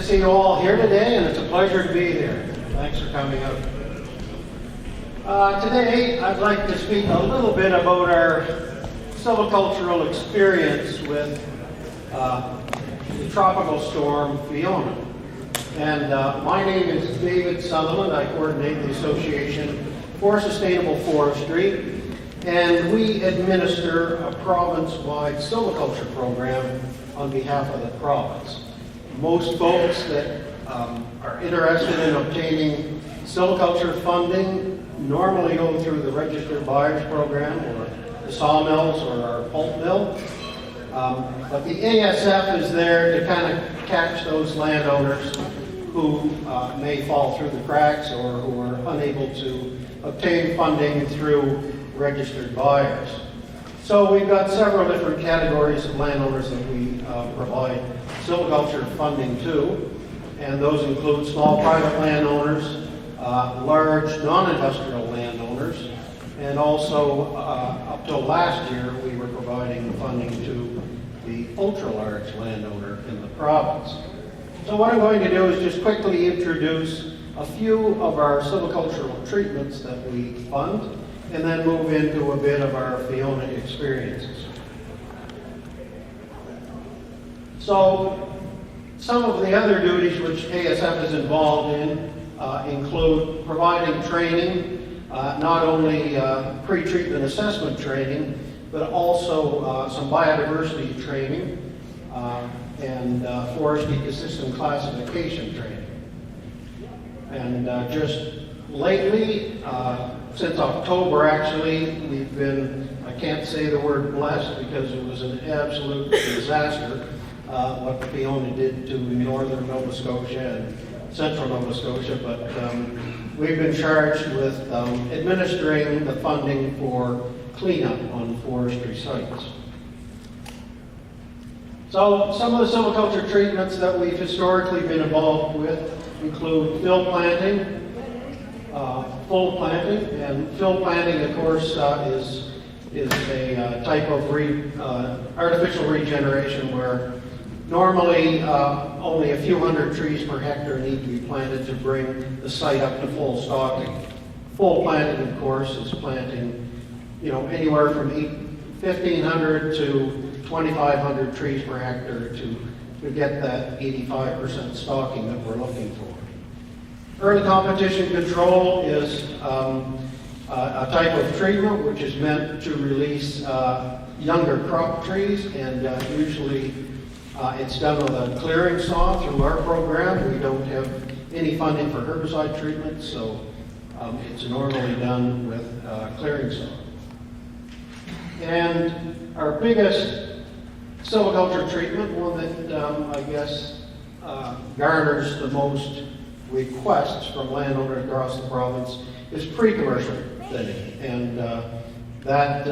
see you all here today, and it's a pleasure to be here. Thanks for coming out. Today, I'd like to speak a little bit about our silvicultural experience with the tropical storm Fiona. And my name is David Sutherland. I coordinate the Association for Sustainable Forestry, and we administer a province-wide silviculture program on behalf of the province. Most folks that are interested in obtaining silviculture funding normally go through the Registered Buyers Program or the sawmills or our pulp mill. But the ASF is there to kind of catch those landowners who may fall through the cracks or who are unable to obtain funding through registered buyers. So we've got several different categories of landowners that we provide silviculture funding to, and those include small private landowners, large non-industrial landowners, and also up till last year we were providing funding to the ultra-large landowner in the province. So what I'm going to do is just quickly introduce a few of our silvicultural treatments that we fund, and then move into a bit of our Fiona experiences. So some of the other duties which ASF is involved in include providing training, not only pre-treatment assessment training, but also some biodiversity training and forest ecosystem classification training. And just lately, since October actually, we've been, I can't say the word blessed because it was an absolute disaster what Fiona did to northern Nova Scotia and central Nova Scotia, but we've been charged with administering the funding for cleanup on forestry sites. So some of the silviculture treatments that we've historically been involved with include fill planting, full planting, and fill planting, of course, is a type of artificial regeneration where normally only a few hundred trees per hectare need to be planted to bring the site up to full stocking. Full planting, of course, is planting, anywhere from 1,500 to 2,500 trees per hectare to get that 85% stocking that we're looking for. Early competition control is a type of treatment which is meant to release younger crop trees, and usually it's done with a clearing saw through our program. We don't have any funding for herbicide treatment, so it's normally done with clearing saw. And our biggest silviculture treatment, one that I guess garners the most requests from landowners across the province, is pre-commercial thinning, and that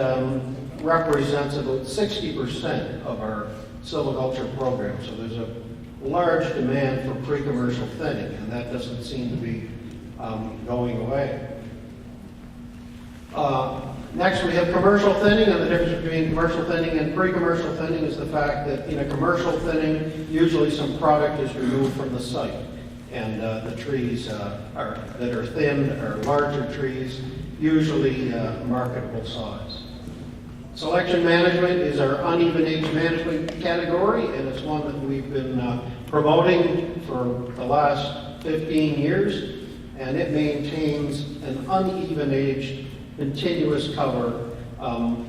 represents about 60% of our silviculture program. So there's a large demand for pre-commercial thinning, and that doesn't seem to be going away. Next, we have commercial thinning, and the difference between commercial thinning and pre-commercial thinning is the fact that in a commercial thinning, usually some product is removed from the site, and the trees that are thinned are larger trees, usually marketable size. Selection management is our uneven age management category, and it's one that we've been promoting for the last 15 years, and it maintains an uneven age continuous cover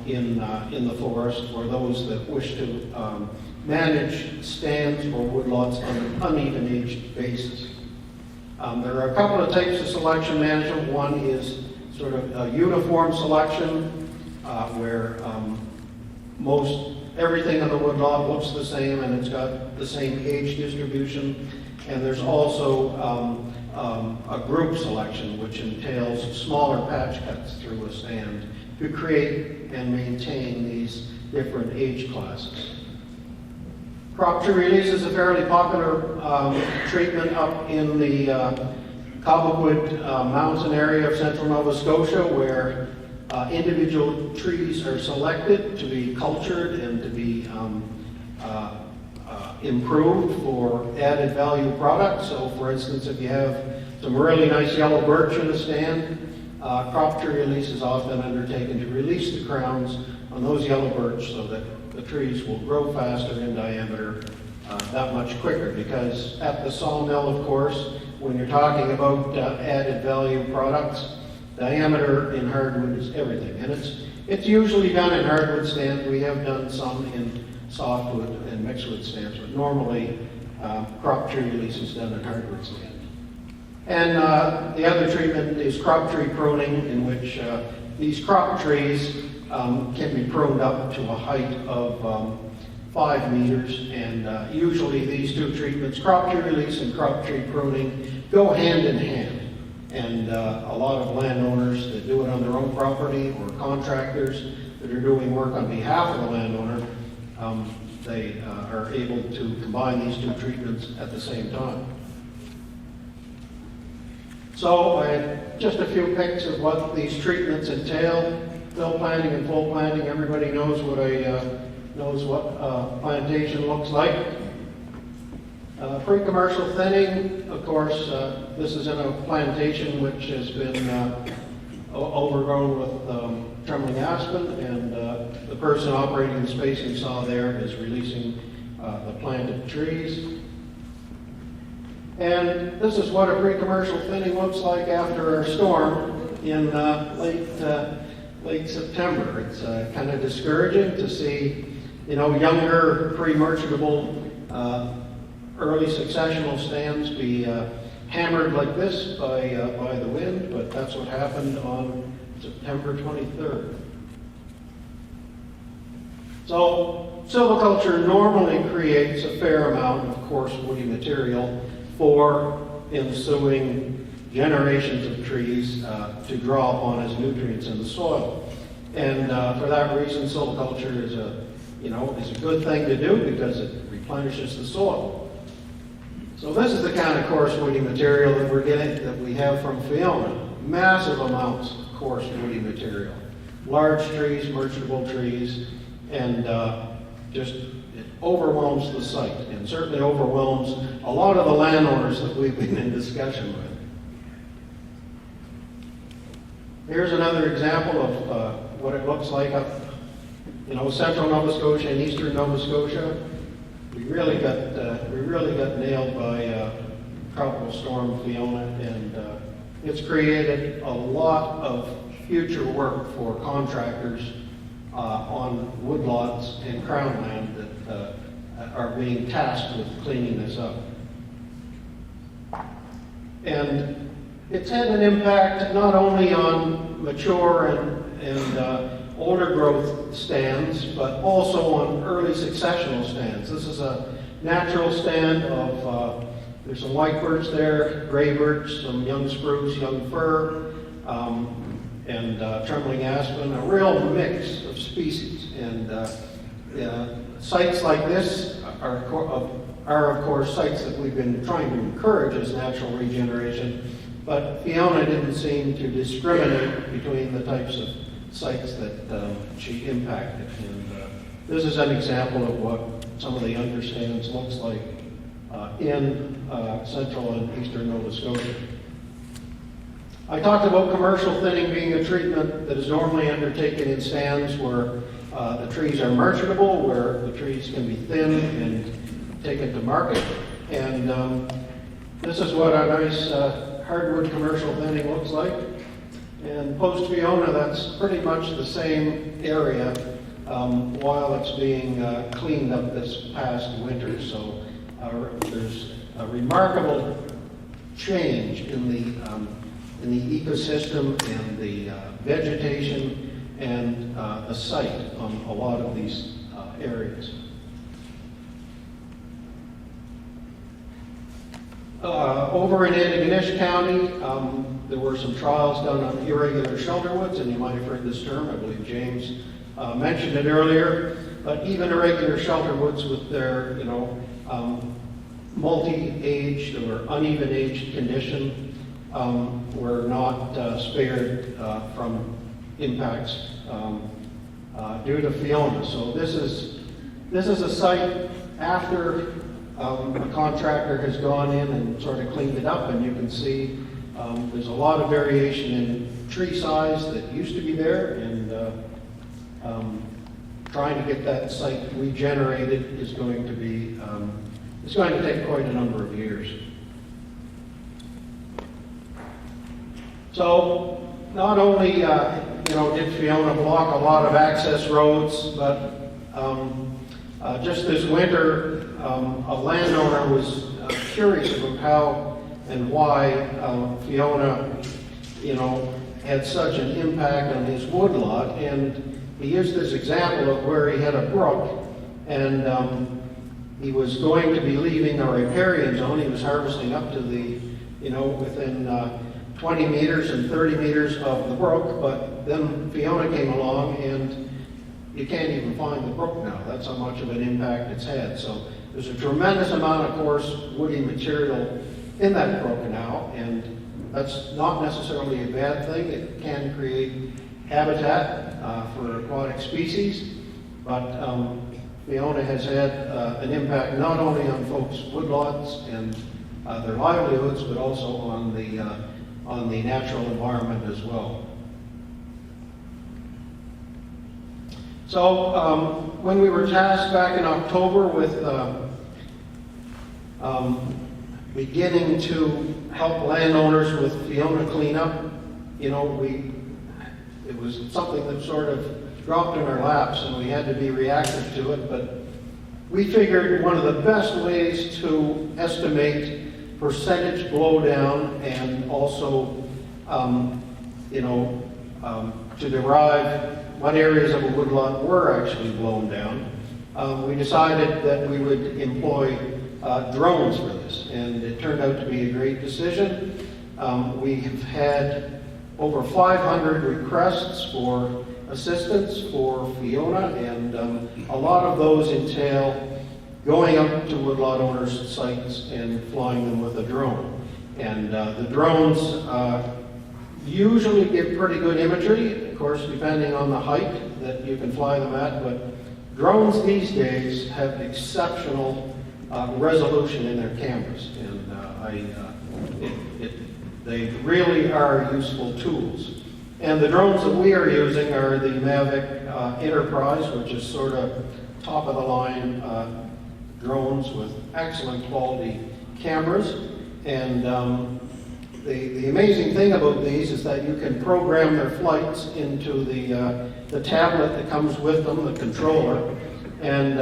in the forest for those that wish to manage stands or woodlots on an uneven aged basis. There are a couple of types of selection management. One is sort of a uniform selection where everything in the woodlot looks the same and it's got the same age distribution. And there's also a group selection, which entails smaller patch cuts through a stand to create and maintain these different age classes. Crop tree release is a fairly popular treatment up in the Cobblewood mountain area of central Nova Scotia, where individual trees are selected to be cultured and to be improved for added value products. So for instance, if you have some really nice yellow birch in a stand, crop tree release is often undertaken to release the crowns on those yellow birch so that the trees will grow faster in diameter that much quicker. Because at the sawmill, of course, when you're talking about added value products, diameter in hardwood is everything. And it's usually done in hardwood stands. We have done some in softwood and mixedwood stands, but normally crop tree release is done in hardwood stands. And the other treatment is crop tree pruning, in which these crop trees can be pruned up to a height of 5 meters. And usually these two treatments, crop tree release and crop tree pruning, go hand in hand. And a lot of landowners that do it on their own property, or contractors that are doing work on behalf of the landowner, they are able to combine these two treatments at the same time. So just a few pics of what these treatments entail. Fill planting and full planting. Everybody knows what plantation looks like. Pre-commercial thinning, of course, this is in a plantation which has been overgrown with trembling aspen, and the person operating the spacing saw there is releasing the planted trees. And this is what a pre-commercial thinning looks like after our storm in late September. It's kind of discouraging to see, younger pre-merchantable early successional stands be hammered like this by the wind, but that's what happened on September 23rd. So silviculture normally creates a fair amount of coarse woody material for ensuing generations of trees to draw upon as nutrients in the soil. And for that reason, silviculture is a good thing to do because it replenishes the soil. So this is the kind of coarse woody material that we're getting, that we have from Fiona. Massive amounts of coarse woody material. Large trees, merchantable trees, and it overwhelms the site, and certainly overwhelms a lot of the landowners that we've been in discussion with. Here's another example of what it looks like up, central Nova Scotia and eastern Nova Scotia. We really got nailed by Tropical Storm Fiona, and it's created a lot of future work for contractors on woodlots and crown land that are being tasked with cleaning this up. And it's had an impact not only on mature and older growth stands, but also on early successional stands. This is a natural stand of, there's some white birch there, gray birch, some young spruce, young fir, and trembling aspen, a real mix of species. And sites like this are of course sites that we've been trying to encourage as natural regeneration, but Fiona didn't seem to discriminate between the types of sites that she impacted. And this is an example of what some of the understands looks like in central and eastern Nova Scotia. I talked about commercial thinning being a treatment that is normally undertaken in stands where the trees are merchantable, where the trees can be thinned and taken to market. And this is what a nice hardwood commercial thinning looks like. And post-Fiona, that's pretty much the same area while it's being cleaned up this past winter. So there's a remarkable change in the ecosystem and the vegetation and the site on a lot of these areas. Over in Antigonish County, there were some trials done on irregular shelterwoods, and you might have heard this term. I believe James mentioned it earlier. But even irregular shelterwoods with their, multi-aged or uneven-aged condition were not spared from impacts due to Fiona. So this is a site after a contractor has gone in and sort of cleaned it up, and you can see there's a lot of variation in tree size that used to be there, and trying to get that site regenerated is going to be, it's going to take quite a number of years. So not only did Fiona block a lot of access roads, but just this winter, a landowner was curious about how and why Fiona, had such an impact on his woodlot, and he used this example of where he had a brook, and he was going to be leaving a riparian zone. He was harvesting up to the, within 20 meters and 30 meters of the brook, but then Fiona came along, and you can't even find the brook now. That's how much of an impact it's had. So there's a tremendous amount of coarse woody material in that brook now, and that's not necessarily a bad thing. It can create habitat for aquatic species, but Fiona has had an impact not only on folks' woodlots and their livelihoods, but also on the natural environment as well. So when we were tasked back in October with beginning to help landowners with Fiona cleanup, it was something that sort of dropped in our laps, and we had to be reactive to it. But we figured one of the best ways to estimate percentage blowdown and also, to derive what areas of a woodlot were actually blown down, we decided that we would employ drones for this, and it turned out to be a great decision. We have had over 500 requests for assistance for Fiona, and a lot of those entail going up to woodlot owners' sites and flying them with a drone. And the drones usually give pretty good imagery, of course, depending on the height that you can fly them at, but drones these days have exceptional resolution in their cameras, and they really are useful tools. And the drones that we are using are the Mavic Enterprise, which is sort of top of the line drones with excellent quality cameras. And the amazing thing about these is that you can program their flights into the tablet that comes with them, the controller, and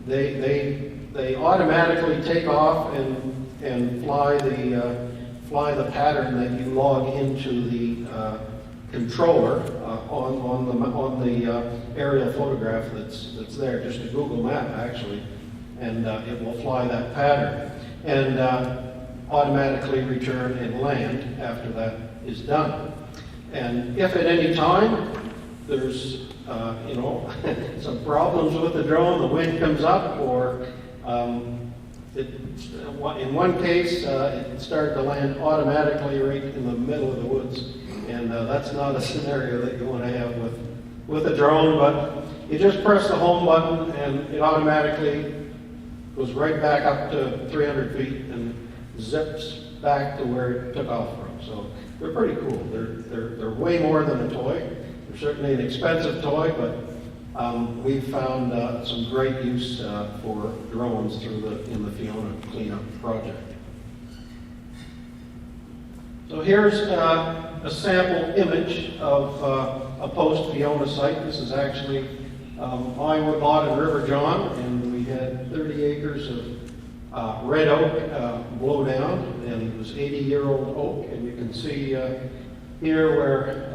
they automatically take off and fly the pattern that you log into the controller on the aerial photograph that's there, just a Google map actually, and it will fly that pattern and automatically return and land after that is done. And if at any time there's some problems with the drone, the wind comes up, or in one case it started to land automatically right in the middle of the woods, and that's not a scenario that you want to have with a drone. But you just press the home button and it automatically goes right back up to 300 feet and zips back to where it took off from. So they're pretty cool. They're way more than a toy. They're certainly an expensive toy, but we've found some great use for drones in the Fiona cleanup project. So here's a sample image of a post-Fiona site. This is actually my woodlot in River John, and we had 30 acres of red oak blow down, and it was 80-year-old oak, and you can see here where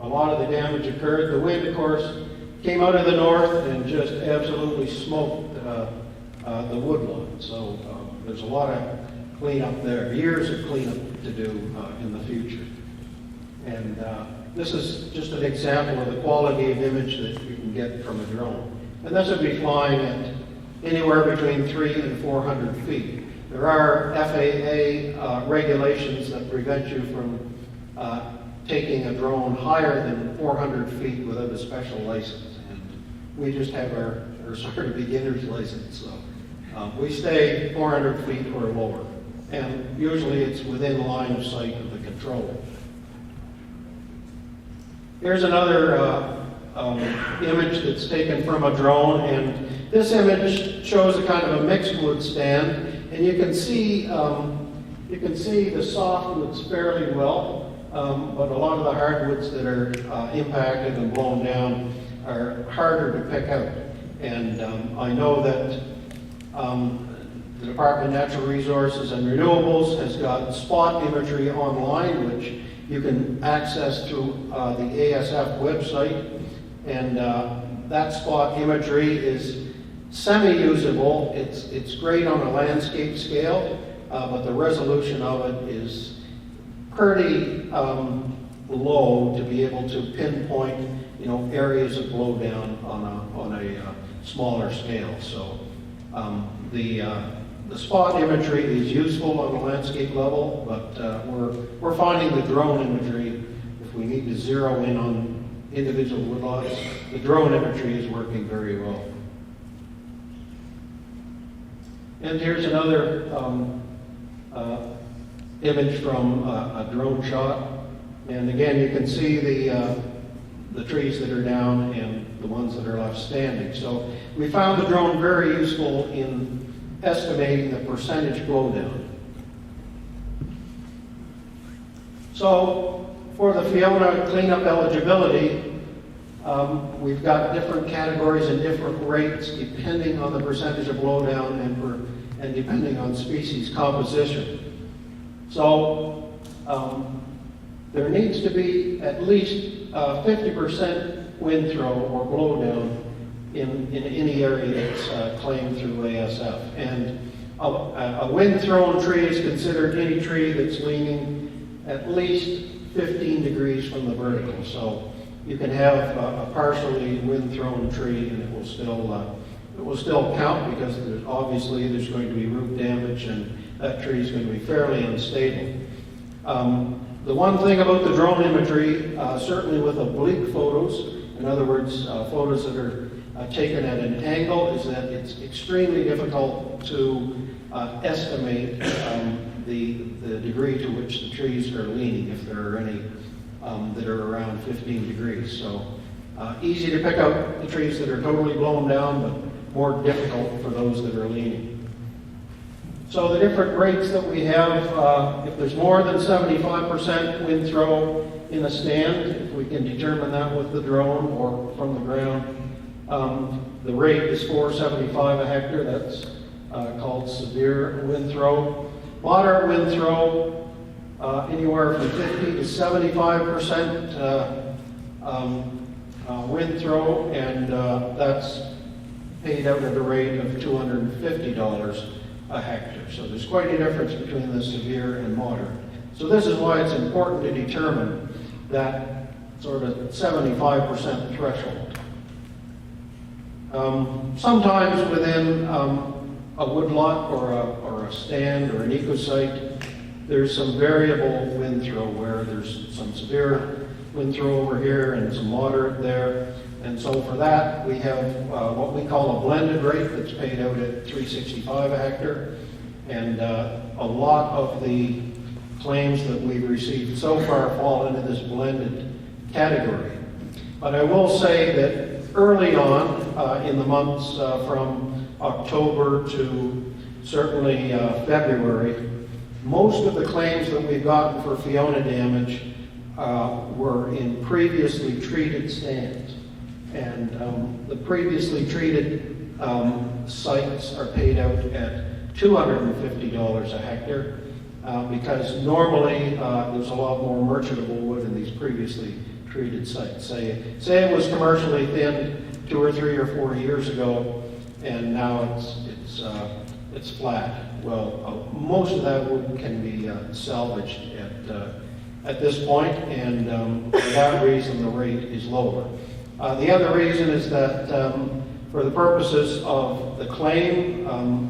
a lot of the damage occurred. The wind, of course, came out of the north and just absolutely smoked the woodlot. So there's a lot of cleanup there, years of cleanup to do in the future. And this is just an example of the quality of image that you can get from a drone. And this would be flying at anywhere between 300 and 400 feet. There are FAA regulations that prevent you from taking a drone higher than 400 feet without a special license. And we just have our or sort of beginner's license. So we stay 400 feet or lower, and usually it's within line of sight of the control. Here's another image that's taken from a drone, and this image shows a kind of a mixed wood stand, and you can see the softwoods fairly well, but a lot of the hardwoods that are impacted and blown down are harder to pick out. And I know that the Department of Natural Resources and Renewables has got spot imagery online, which you can access through the ASF website. And that spot imagery is semi-usable. It's great on a landscape scale, but the resolution of it is pretty low to be able to pinpoint, areas of blowdown on a smaller scale. So the spot imagery is useful on a landscape level, but we're finding the drone imagery, if we need to zero in on individual woodlots, the drone imagery is working very well. And here's another image from a drone shot. And again, you can see the trees that are down and the ones that are left standing. So we found the drone very useful in estimating the percentage blowdown. So for the Fiona cleanup eligibility, we've got different categories and different rates depending on the percentage of blowdown and depending on species composition. So there needs to be at least 50% wind throw or blowdown in any area that's claimed through ASF. And a wind-thrown tree is considered any tree that's leaning at least 15 degrees from the vertical. So you can have a partially wind-thrown tree, and it will still count, because obviously there's going to be root damage, and that tree is going to be fairly unstable. The one thing about the drone imagery, certainly with oblique photos, in other words, photos that are taken at an angle, is that it's extremely difficult to estimate the degree to which the trees are leaning, if there are any that are around 15 degrees. So easy to pick out the trees that are totally blown down, but more difficult for those that are leaning. So the different rates that we have, if there's more than 75% wind throw in a stand, if we can determine that with the drone or from the ground, the rate is $4.75 a hectare. That's called severe wind throw. Moderate wind throw, anywhere from 50 to 75% wind throw, and that's paid out at a rate of $250 a hectare. So there's quite a difference between the severe and moderate. So this is why it's important to determine that sort of 75% threshold. Sometimes within a woodlot or a stand or an ecosite, there's some variable wind throw, where there's some severe wind throw over here and some moderate there. And so for that, we have what we call a blended rate that's paid out at $3.65 a hectare. And a lot of the claims that we've received so far fall into this blended category. But I will say that early on, in the months from October to certainly February, most of the claims that we've gotten for Fiona damage were in previously treated stands. And the previously treated sites are paid out at $250 a hectare, because normally there's a lot more merchantable wood in these previously treated sites. Say it was commercially thinned 2 or 3 or 4 years ago, and now it's flat. Well, most of that wood can be salvaged at this point, and for that reason the rate is lower. The other reason is that for the purposes of the claim,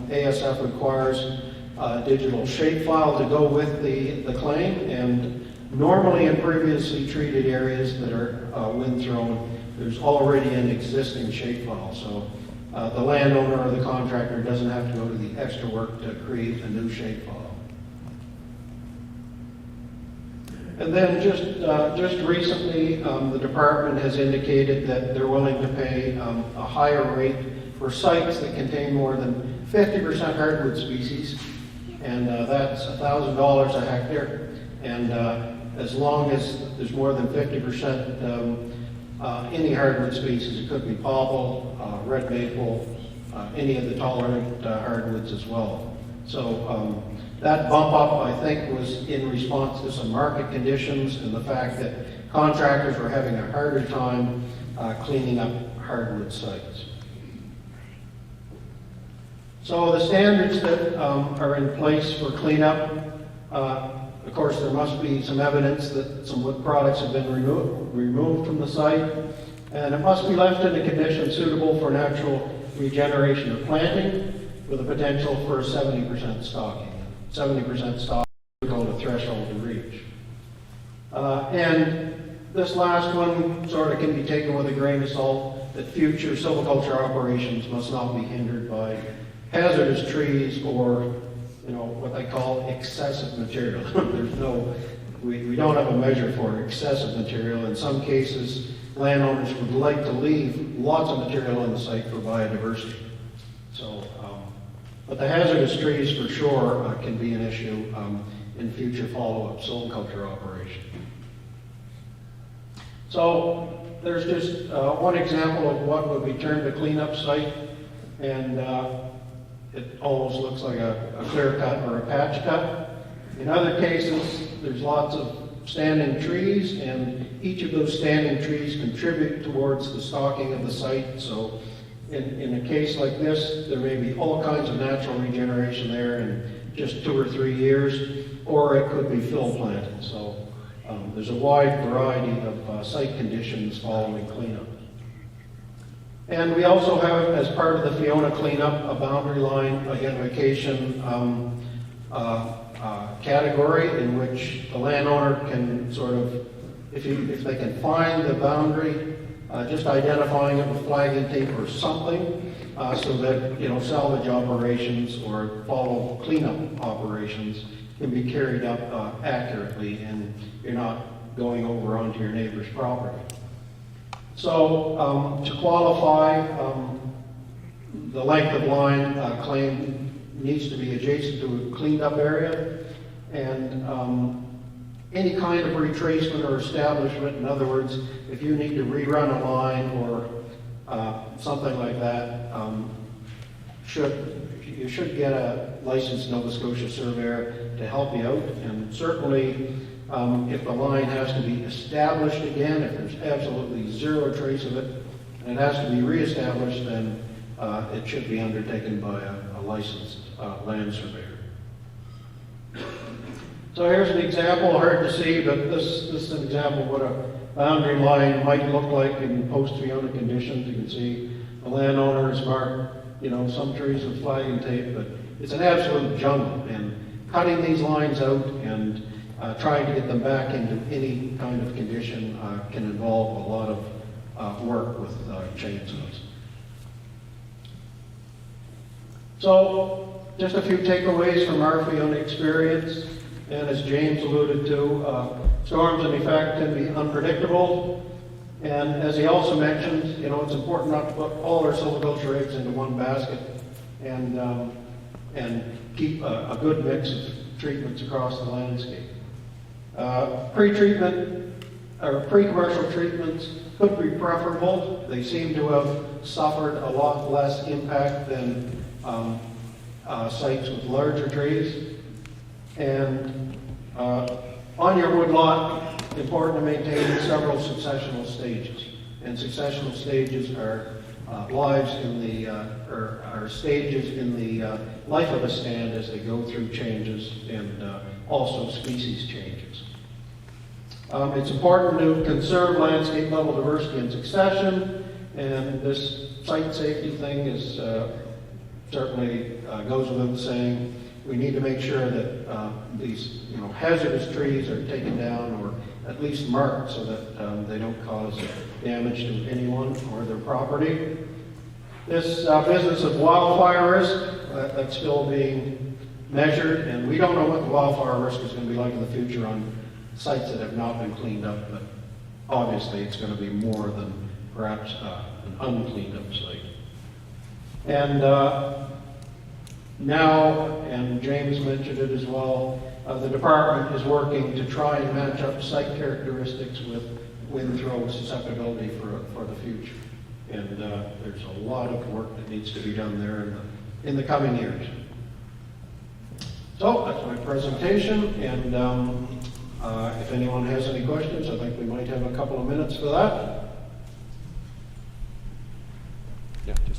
ASF requires a digital shapefile to go with the claim, and normally in previously treated areas that are wind thrown, there's already an existing shapefile. So the landowner or the contractor doesn't have to go to the extra work to create a new shapefile. And then just recently, the department has indicated that they're willing to pay a higher rate for sites that contain more than 50% hardwood species, and that's $1,000 a hectare. And as long as there's more than 50% any hardwood species, it could be popple, red maple, any of the tolerant hardwoods as well. So that bump up, I think, was in response to some market conditions and the fact that contractors were having a harder time cleaning up hardwood sites. So the standards that are in place for cleanup, of course, there must be some evidence that some wood products have been removed from the site, and it must be left in a condition suitable for natural regeneration of planting, with a potential for 70% stocking. 70% stocking is called a threshold to reach. And this last one sort of can be taken with a grain of salt, that future silviculture operations must not be hindered by hazardous trees or, what they call excessive material. We don't have a measure for excessive material. In some cases, landowners would like to leave lots of material on the site for biodiversity. So, but the hazardous trees for sure can be an issue in future follow-up silviculture operations. So there's just one example of what would be termed a cleanup site, and it almost looks like a clear cut or a patch cut. In other cases, there's lots of standing trees, and each of those standing trees contribute towards the stocking of the site. So in a case like this, there may be all kinds of natural regeneration there in just 2 or 3 years, or it could be fill planted. So there's a wide variety of site conditions following cleanup. And we also have, as part of the Fiona cleanup, a boundary line identification category in which the landowner can sort of, if they can find the boundary, just identifying it with flagging tape or something, so that salvage operations or follow cleanup operations can be carried up accurately, and you're not going over onto your neighbor's property. So to qualify, the length of line claim needs to be adjacent to a cleaned up area, and any kind of retracement or establishment, in other words, if you need to rerun a line or something like that, you should get a licensed Nova Scotia surveyor to help you out, and certainly if the line has to be established again, if there's absolutely zero trace of it, and it has to be reestablished, then it should be undertaken by a licensed land surveyor. So here's an example, hard to see, but this is an example of what a boundary line might look like in post-Fiona conditions. You can see the landowner has marked, some trees with flagging tape, but it's an absolute jungle, and cutting these lines out and trying to get them back into any kind of condition can involve a lot of work with chainsaws. So, just a few takeaways from our Fiona experience, and as James alluded to, storms in effect can be unpredictable, and as he also mentioned, it's important not to put all our silviculture eggs into one basket, and keep a good mix of treatments across the landscape. Pre-treatment or pre-commercial treatments could be preferable. They seem to have suffered a lot less impact than sites with larger trees. And on your woodlot, it's important to maintain several successional stages. And successional stages are stages in the life of a stand as they go through changes and also species changes. It's important to conserve landscape level diversity and succession, and this site safety thing is certainly goes without saying. We need to make sure that these hazardous trees are taken down or at least marked so that they don't cause damage to anyone or their property. This business of wildfire risk, that's still being measured, and we don't know what the wildfire risk is going to be like in the future on sites that have not been cleaned up, but obviously it's going to be more than perhaps an uncleaned up site. And now, and James mentioned it as well, the department is working to try and match up site characteristics with wind throw susceptibility for the future. And there's a lot of work that needs to be done there in the coming years. So that's my presentation, and if anyone has any questions, I think we might have a couple of minutes for that.